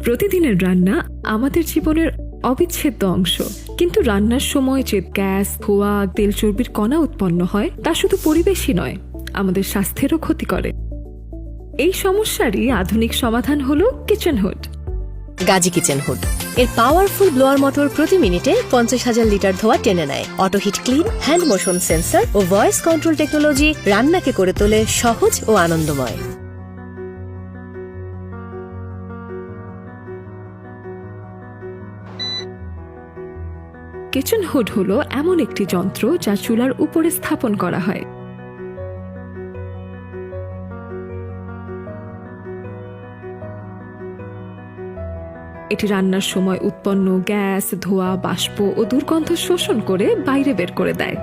প্রতিদিনের রান্না আমাদের জীবনের অবিচ্ছেদ্য অংশ, কিন্তু রান্নার সময় যে গ্যাস, ধোঁয়া, তেল, চর্বির কণা উৎপন্ন হয় তা শুধু পরিবেশই নয়, আমাদের স্বাস্থ্যেরও ক্ষতি করে। এই সমস্যারই আধুনিক সমাধান হলো kitchen hood. Gazi kitchen hood এর পাওয়ারফুল ব্লোয়ার মোটর প্রতি মিনিটে 50,000 লিটার ধোঁয়া টেনে নেয়। Auto heat clean, hand motion sensor ও ভয়েস কন্ট্রোল টেকনোলজি রান্নাকে করে তোলে সহজ ও আনন্দময়। কিচেন হুড হলো এমন একটি যন্ত্র যা চুলার উপরে স্থাপন করা হয়। এটি রান্নার সময় উৎপন্ন গ্যাস, ধোঁয়া, বাষ্প ও দুর্গন্ধ শোষণ করে বাইরে বের করে দেয়।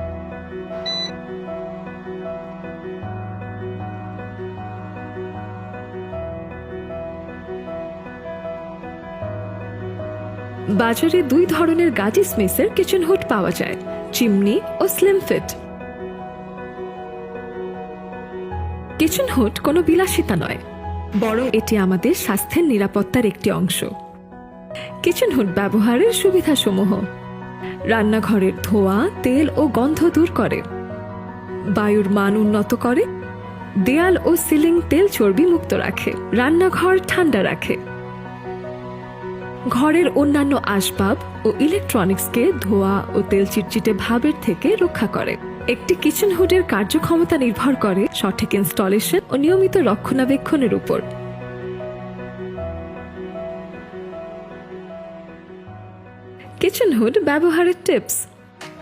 বাজারে দুই ধরনের গাজী স্মিথের কিচেন হুড পাওয়া যায়, চিমনি ও স্লিম ফিট। কিচেন হুড কোনো বিলাসিতা নয়, বরং এটি আমাদের স্বাস্থ্যের নিরাপত্তার একটি অংশ। কিচেন হুড ব্যবহারের সুবিধাসমূহ: রান্নাঘরের ধোঁয়া, তেল ও গন্ধ দূর করে, বায়ুর মান উন্নত করে, দেয়াল ও সিলিং তেল চর্বি মুক্ত রাখে, রান্নাঘর ঠান্ডা রাখে, ঘরের অন্যান্য আসবাব ও ইলেকট্রনিক্সকে ধোঁয়া ও তেল চিটচিটে ভাবের থেকে রক্ষা করে। একটি কিচেন হুডের কার্যক্ষমতা নির্ভর করে সঠিক ইনস্টলেশন ও নিয়মিত রক্ষণাবেক্ষণের উপর। কিচেন হুড ব্যবহারের টিপস: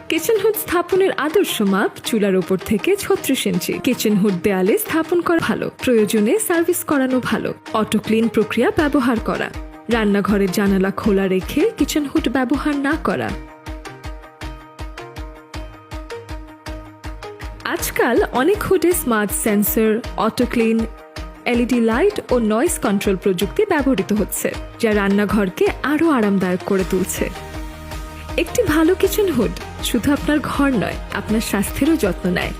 কিচেন হুড স্থাপনের আদর্শ মাপ চুলার উপর থেকে 36 ইঞ্চি। কিচেন হুড দেয়ালে স্থাপন করা ভালো, প্রয়োজনে সার্ভিস করানো ভালো। অটো ক্লিন প্রক্রিয়া ব্যবহার করা, রান্নাঘরের জানালা খোলা রেখে কিচেন হুড ব্যবহার না করা। আজকাল অনেক হুডে smart sensor, auto clean, LED light ও নয়েজ কন্ট্রোল প্রযুক্তি ব্যবহৃত হচ্ছে, যা রান্নাঘরকে আরও আরামদায়ক করে তুলছে। একটি ভালো কিচেন হুড শুধু আপনার ঘর নয়, আপনার স্বাস্থ্যেরও যত্ন নেয়।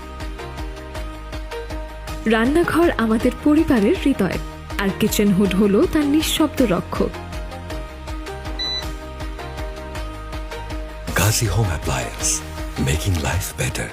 রান্নাঘর আমাদের পরিবারের হৃদয়, আর কিচেন হুড হলো তার নিঃশব্দ রক্ষক। Gazi Home Appliance, making life better.